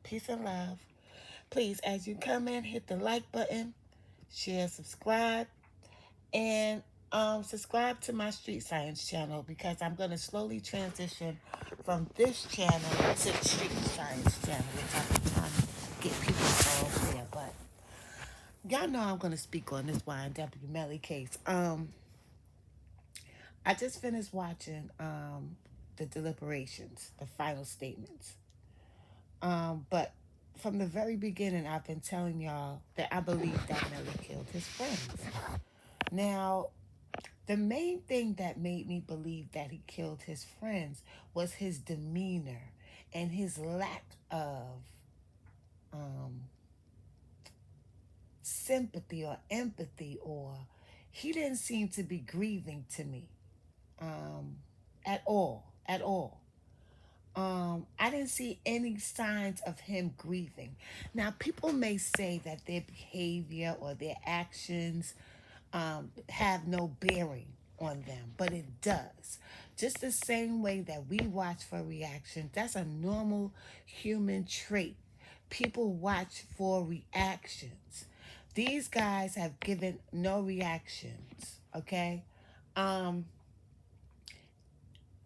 Peace and love. Please, as you come in, hit the like button, share, subscribe, and subscribe to my Street Science channel because I'm going to slowly transition from this channel to the Street Science channel, which I've been trying to get people involved there. But y'all know I'm going to speak on this YNW Melly case. I just finished watching the deliberations, the final statements. But from the very beginning, I've been telling y'all that I believe that Melly killed his friends. Now, the main thing that made me believe that he killed his friends was his demeanor and his lack of um, sympathy or empathy, or he didn't seem to be grieving to me um, at all. At all. I didn't see any signs of him grieving. Now, people may say that their behavior or their actions have no bearing on them, but it does. Just the same way that we watch for reaction, that's a normal human trait. People watch for reactions. These guys have given no reactions, okay? Um,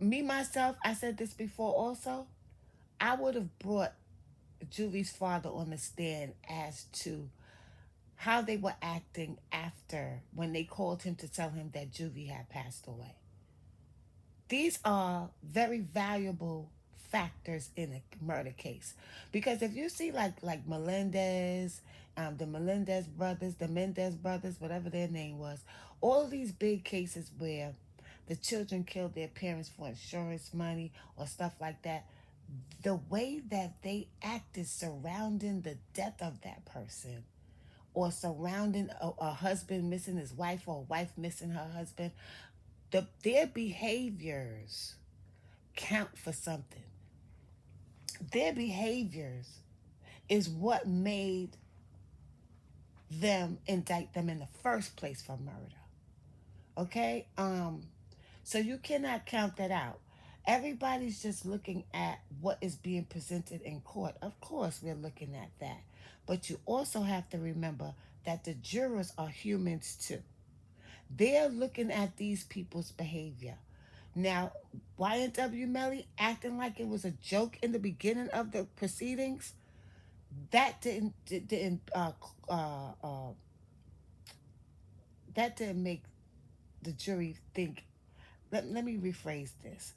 Me, myself, I said this before also, I would have brought Julie's father on the stand as to how they were acting after when they called him to tell him that Julie had passed away. These are very valuable factors in a murder case because if you see like Melendez, the Mendez brothers, whatever their name was, all of these big cases where the children killed their parents for insurance money or stuff like that, the way that they acted surrounding the death of that person or surrounding a husband missing his wife or a wife missing her husband, their behaviors count for something. Their behaviors is what made them indict them in the first place for murder. Okay? So you cannot count that out. Everybody's just looking at what is being presented in court. Of course, we're looking at that. But you also have to remember that the jurors are humans too. They're looking at these people's behavior. Now, YNW Melly acting like it was a joke in the beginning of the proceedings, that uh, uh, that didn't make the jury think. Let me rephrase this.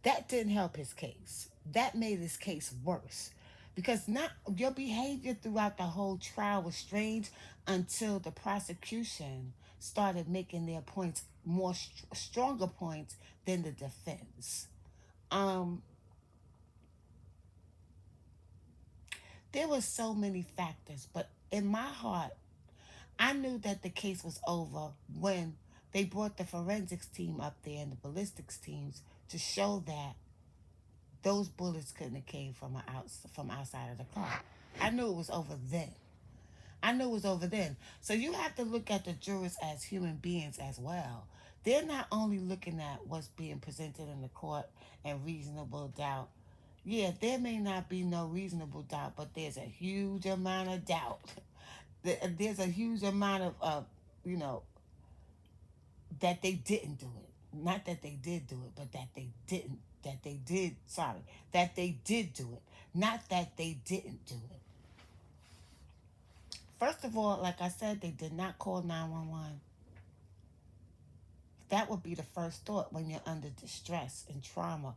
That didn't help his case. That made his case worse. Because not your behavior throughout the whole trial was strange until the prosecution started making their points more stronger points than the defense. Um, there were so many factors, but in my heart, I knew that the case was over when they brought the forensics team up there and the ballistics teams to show that those bullets couldn't have came from outside of the car. I knew it was over then. I knew it was over then. So you have to look at the jurors as human beings as well. They're not only looking at what's being presented in the court and reasonable doubt. Yeah, there may not be no reasonable doubt, but there's a huge amount of doubt. There's a huge amount of you know, that they didn't do it. Not that they did do it, but that they didn't. That they did, sorry, that they did do it. Not that they didn't do it. First of all, like I said, they did not call 911. That would be the first thought when you're under distress and trauma.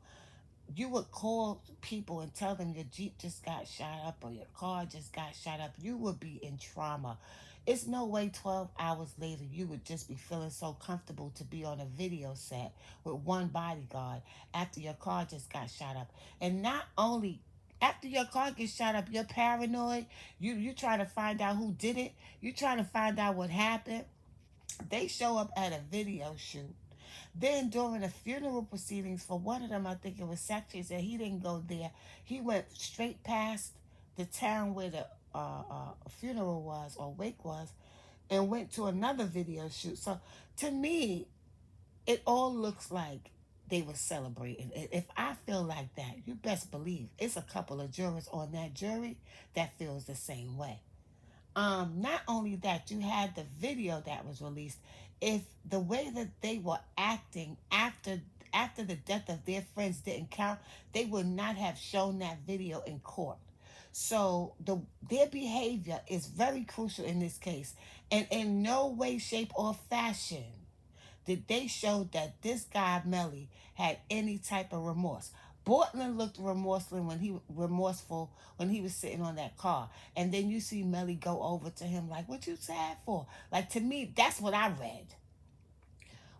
You would call people and tell them your Jeep just got shot up or your car just got shot up. You would be in trauma. It's no way 12 hours later you would just be feeling so comfortable to be on a video set with one bodyguard after your car just got shot up. And not only after your car gets shot up, you're paranoid. You trying to find out who did it. You trying to find out what happened. They show up at a video shoot. Then during the funeral proceedings for one of them, I think it was Secretary said he didn't go there. He went straight past the town where the funeral was or wake was, and went to another video shoot. So to me, it all looks like they were celebrating. If I feel like that, you best believe it's a couple of jurors on that jury that feels the same way. Not only that, you had the video that was released. If the way that they were acting after the death of their friends didn't count, they would not have shown that video in court. So their behavior is very crucial in this case, and in no way, shape, or fashion did they show that this guy Melly had any type of remorse. Bortland looked remorseful when he was sitting on that car, and then you see Melly go over to him like, "What you sad for?" Like, to me, that's what I read.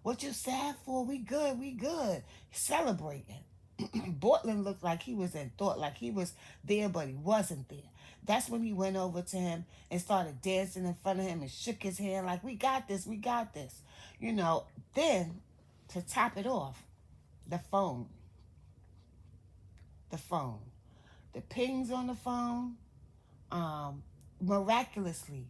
"What you sad for? We good, we good." Celebrating. Bortland looked like he was in thought, like he was there, but he wasn't there. That's when he went over to him and started dancing in front of him and shook his hand like, "We got this, we got this." You know, then to top it off, the phone. The phone. The pings on the phone, miraculously,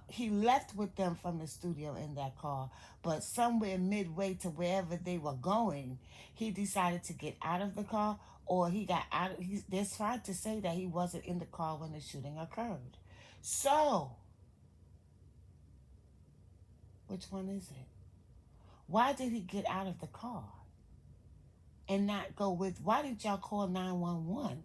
he left with them from the studio in that car, but somewhere midway to wherever they were going, he decided to get out of the car, or he got out. They're trying to say that he wasn't in the car when the shooting occurred. So, which one is it? Why did he get out of the car and not go with? Why did y'all call 911?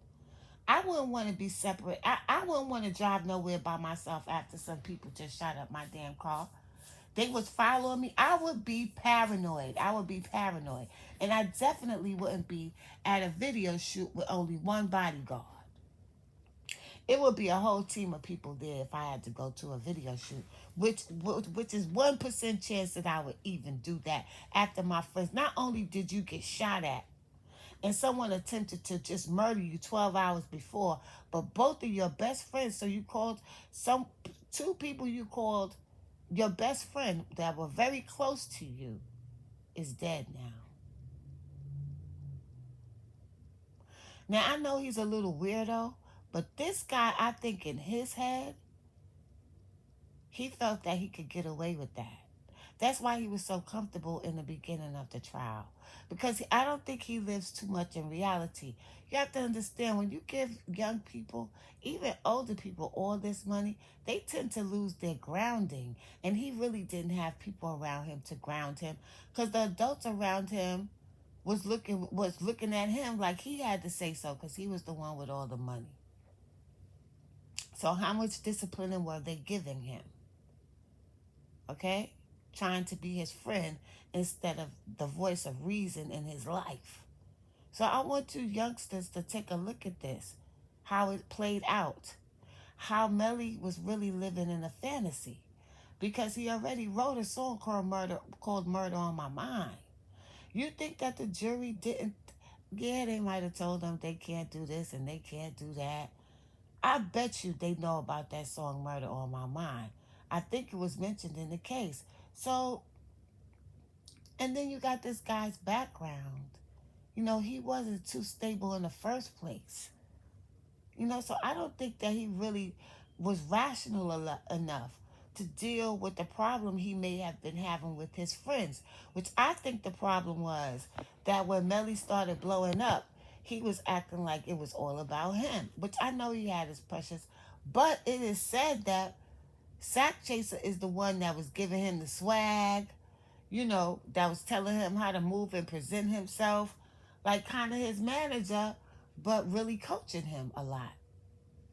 I wouldn't want to be separate. I wouldn't want to drive nowhere by myself after some people just shot up my damn car. They was following me. I would be paranoid. I would be paranoid. And I definitely wouldn't be at a video shoot with only one bodyguard. It would be a whole team of people there if I had to go to a video shoot, which is 1% chance that I would even do that after my friends. Not only did you get shot at, and someone attempted to just murder you 12 hours before, but both of your best friends, so you called some two people you called your best friend that were very close to you is dead now. Now I know he's a little weirdo, but this guy, I think in his head, he felt that he could get away with that. That's why he was so comfortable in the beginning of the trial. Because I don't think he lives too much in reality. You have to understand, when you give young people, even older people, all this money, they tend to lose their grounding. And he really didn't have people around him to ground him. Because the adults around him was looking at him like he had to say so, because he was the one with all the money. So how much discipline were they giving him? Okay? Trying to be his friend instead of the voice of reason in his life. So I want you youngsters to take a look at this, how it played out, how Melly was really living in a fantasy, because he already wrote a song called Murder on My Mind. You think that the jury didn't? Yeah, they might have told them they can't do this and they can't do that. I bet you they know about that song Murder on My Mind. I think it was mentioned in the case. So, and then you got this guy's background. He wasn't too stable in the first place. So I don't think that he really was rational enough to deal with the problem he may have been having with his friends, which I think the problem was that when Melly started blowing up, he was acting like it was all about him, which I know he had his precious, but it is said that Sack Chaser is the one that was giving him the swag, that was telling him how to move and present himself, like kind of his manager, but really coaching him a lot,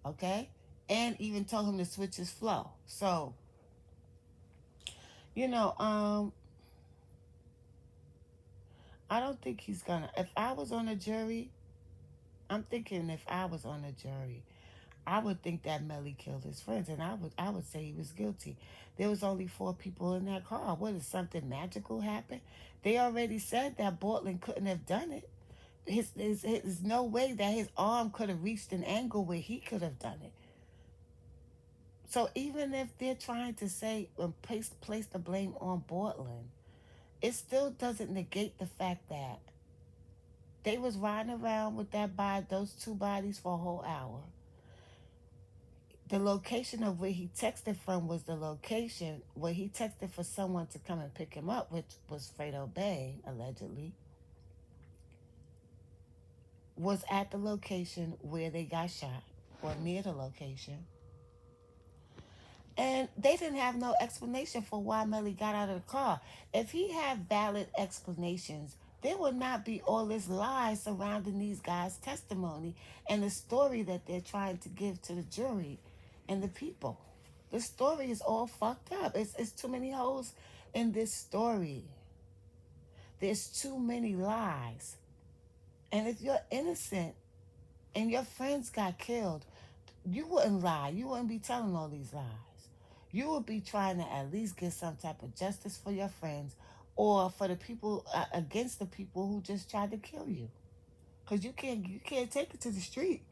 okay? And even told him to switch his flow. So, you know, um, I don't think he's gonna. If I was on a jury, I'm thinking if I was on a jury, I would think that Melly killed his friends, and I would say he was guilty. There was only four people in that car. What, if something magical happened? They already said that Bortland couldn't have done it. There's no way that his arm could have reached an angle where he could have done it. So even if they're trying to say and place the blame on Bortland, it still doesn't negate the fact that they was riding around with those two bodies for a whole hour. The location of where he texted from was the location where he texted for someone to come and pick him up, which was Fredo Bay, allegedly, was at the location where they got shot, or near the location. And they didn't have no explanation for why Melly got out of the car. If he had valid explanations, there would not be all this lies surrounding these guys' testimony and the story that they're trying to give to the jury and the people. The story is all fucked up. It's too many holes in this story. There's too many lies. And if you're innocent and your friends got killed, you wouldn't lie. You wouldn't be telling all these lies. You would be trying to at least get some type of justice for your friends or for the people against the people who just tried to kill you. Cause you can't take it to the street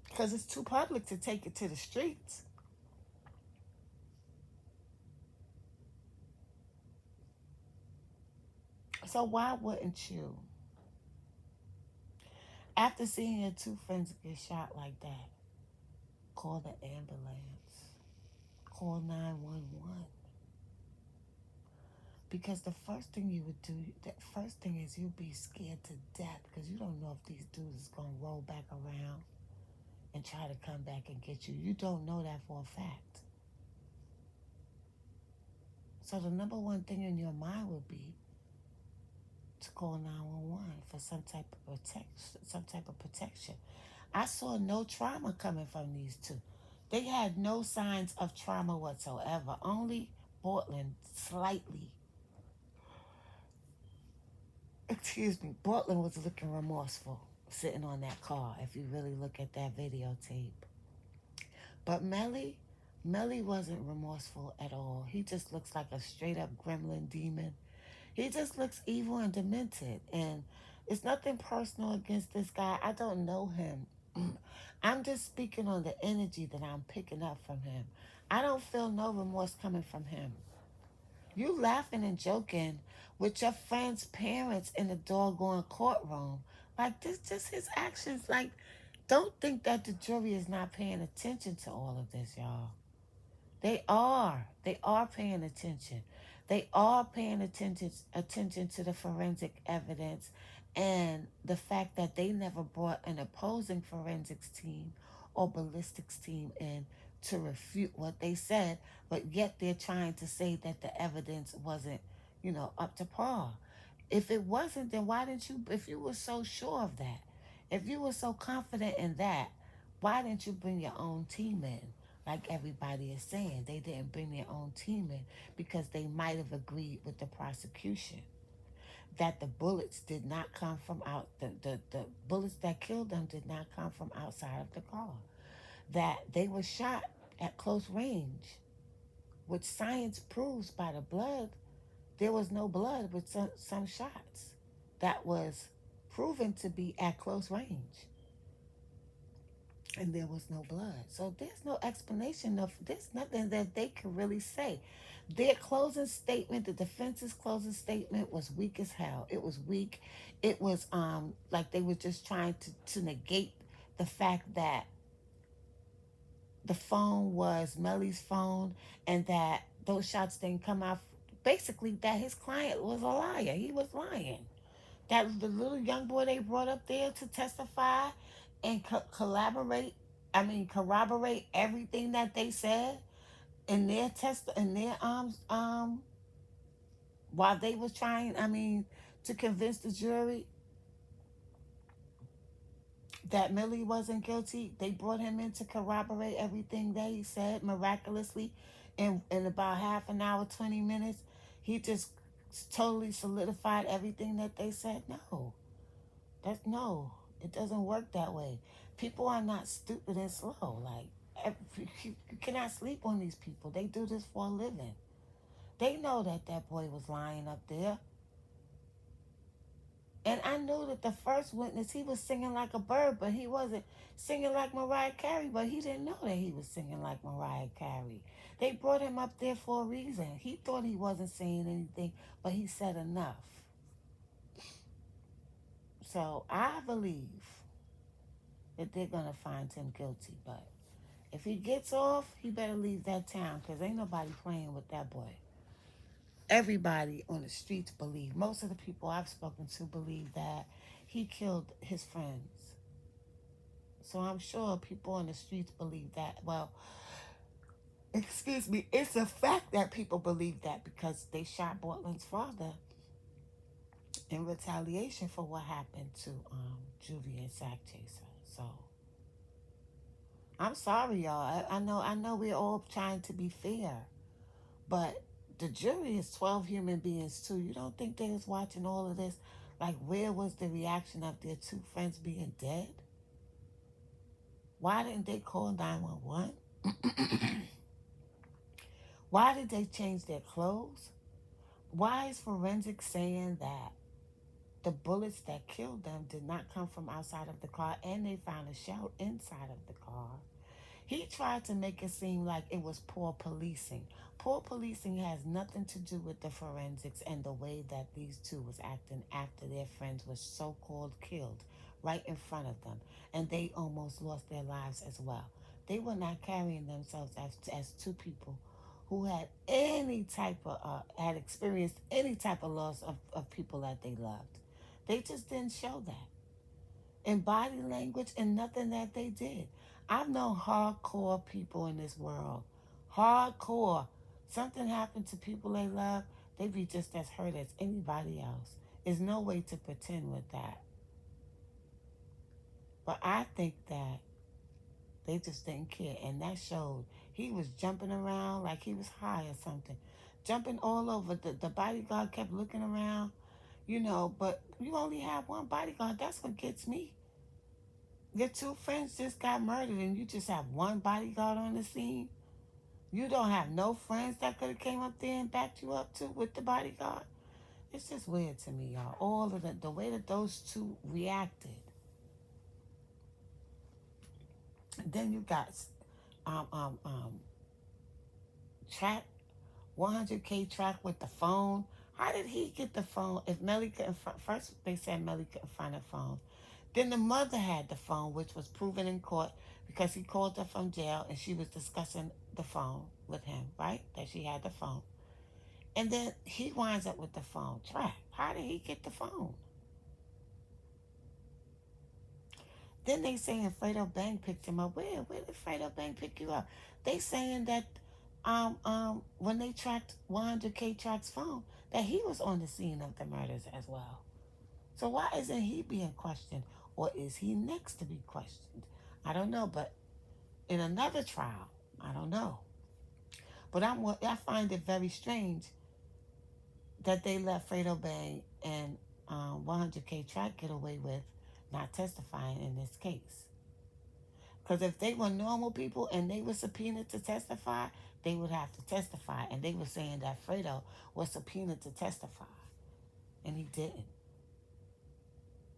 because it's too public to take it to the streets. So why wouldn't you, after seeing your two friends get shot like that, call the ambulance, call 911? Because the first thing you would do, the first thing is you'd be scared to death because you don't know if these dudes is gonna roll back around and try to come back and get you. You don't know that for a fact. So the number one thing in your mind would be to call 911 for some type of protection. I saw no trauma coming from these two. They had no signs of trauma whatsoever. Only Portland slightly, excuse me, Portland was looking remorseful sitting on that car if you really look at that videotape. But Melly wasn't remorseful at all. He just looks like a straight up gremlin demon. He just looks evil and demented. And it's nothing personal against this guy. I don't know him. I'm just speaking on the energy that I'm picking up from him. I don't feel no remorse coming from him. You laughing and joking with your friend's parents in the doggone courtroom. Like, this just his actions. Like, don't think that the jury is not paying attention to all of this, y'all. They are. They are paying attention. They are paying attention to the forensic evidence and the fact that they never brought an opposing forensics team or ballistics team in to refute what they said, but yet they're trying to say that the evidence wasn't, up to par. If it wasn't, then why didn't you, if you were so sure of that, if you were so confident in that, why didn't you bring your own team in? Like everybody is saying, they didn't bring their own team in because they might have agreed with the prosecution that the bullets did not come from out, the bullets that killed them did not come from outside of the car, that they were shot at close range, which science proves by the blood. There was no blood with some shots that was proven to be at close range, and there was no blood. So there's no explanation of there's nothing that they can really say. Their closing statement, the defense's closing statement, was weak as hell. It was weak. It was like they were just trying to negate the fact that the phone was Melly's phone and that those shots didn't come out. Basically, that his client was a liar. He was lying. That the little young boy they brought up there to testify and collaborate, I mean, corroborate everything that they said in their test, in their while they was trying, I mean, to convince the jury that Millie wasn't guilty. They brought him in to corroborate everything that he said miraculously in about half an hour, 20 minutes. He just totally solidified everything that they said. No, that's no, it doesn't work that way. People are not stupid and slow. Like, you cannot sleep on these people. They do this for a living. They know that that boy was lying up there. And I knew that the first witness, he was singing like a bird, but he wasn't singing like Mariah Carey, but he didn't know that he was singing like Mariah Carey. They brought him up there for a reason. He thought he wasn't saying anything, but he said enough. So I believe that they're gonna find him guilty. But if he gets off, he better leave that town because ain't nobody playing with that boy. Everybody on the streets believe, most of the people I've spoken to believe that he killed his friends. So I'm sure people on the streets believe that. Well, excuse me, it's a fact that people believe that because they shot Bortland's father in retaliation for what happened to Juvie and Sack Chaser. So I'm sorry, y'all. I know we're all trying to be fair, but the jury is 12 human beings too. You don't think they was watching all of this? Like, where was the reaction of their two friends being dead? Why didn't they call 911? Why did they change their clothes? Why is forensics saying that the bullets that killed them did not come from outside of the car and they found a shell inside of the car? He tried to make it seem like it was poor policing. Poor policing has nothing to do with the forensics and the way that these two was acting after their friends were so-called killed right in front of them. And they almost lost their lives as well. They were not carrying themselves as two people who had any type of, had experienced any type of loss of people that they loved. They just didn't show that in body language and nothing that they did. I've known hardcore people in this world. Hardcore. Something happened to people they love, they be just as hurt as anybody else. There's no way to pretend with that. But I think that they just didn't care. And that showed. He was jumping around like he was high or something. Jumping all over. The bodyguard kept looking around, but you only have one bodyguard. That's what gets me. Your two friends just got murdered and you just have one bodyguard on the scene. You don't have no friends that could have came up there and backed you up too with the bodyguard. It's just weird to me, y'all. All of the way that those two reacted. And then you got um um um track 100K track with the phone. How did he get the phone? If Melly couldn't first they said Melly couldn't find a phone. Then the mother had the phone, which was proven in court because he called her from jail and she was discussing the phone with him, right? That she had the phone. And then he winds up with the phone. Track. How did he get the phone? Then they saying Fredo Bang picked him up. Where did Fredo Bang pick you up? They saying that when they tracked 100K Track's phone, that he was on the scene of the murders as well. So why isn't he being questioned? Or is he next to be questioned? I don't know, but in another trial, I don't know. But I find it very strange that they let Fredo Bang and 100K Track get away with not testifying in this case. Because if they were normal people and they were subpoenaed to testify, they would have to testify. And they were saying that Fredo was subpoenaed to testify, and he didn't.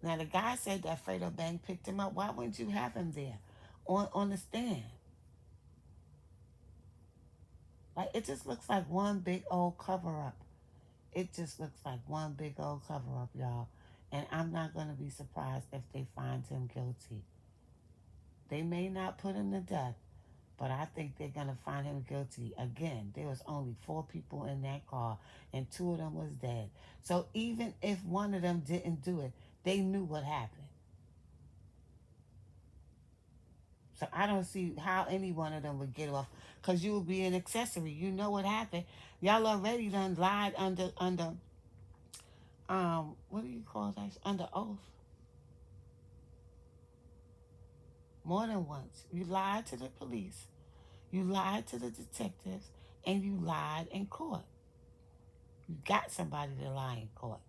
Now, the guy said that Fredo Bang picked him up. Why wouldn't you have him there on the stand? Like, it just looks like one big old cover up. It just looks like one big old cover up, y'all. And I'm not going to be surprised if they find him guilty. They may not put him to death, but I think they're going to find him guilty. Again, there was only 4 people in that car, and 2 of them was dead. So even if one of them didn't do it, they knew what happened. So I don't see how any one of them would get off, because you would be an accessory. You know what happened. Y'all already done lied under what do you call that? Under oath. More than once. You lied to the police, you lied to the detectives, and you lied in court. You got somebody to lie in court.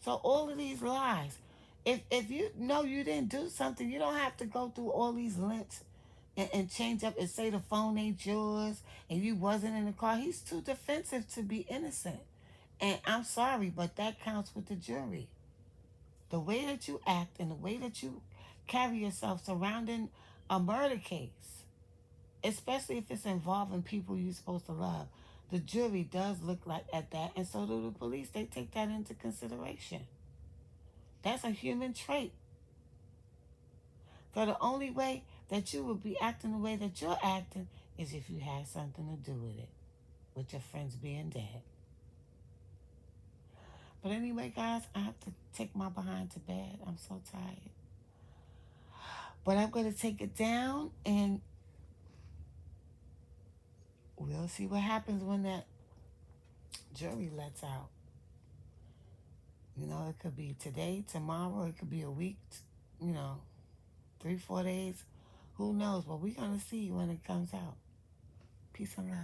So all of these lies. If you know you didn't do something, you don't have to go through all these lengths and change up and say the phone ain't yours and you wasn't in the car. He's too defensive to be innocent. And I'm sorry, but that counts with the jury. The way that you act and the way that you carry yourself surrounding a murder case, especially if it's involving people you're supposed to love, the jury does look like at that, and so do the police. They take that into consideration. That's a human trait. So the only way that you would be acting the way that you're acting is if you had something to do with it, with your friends being dead. But anyway, guys, I have to take my behind to bed. I'm so tired. But I'm going to take it down and we'll see what happens when that jury lets out. You know, it could be today, tomorrow, it could be a week, you know, 3, 4 days. Who knows? But we're going to see when it comes out. Peace and love.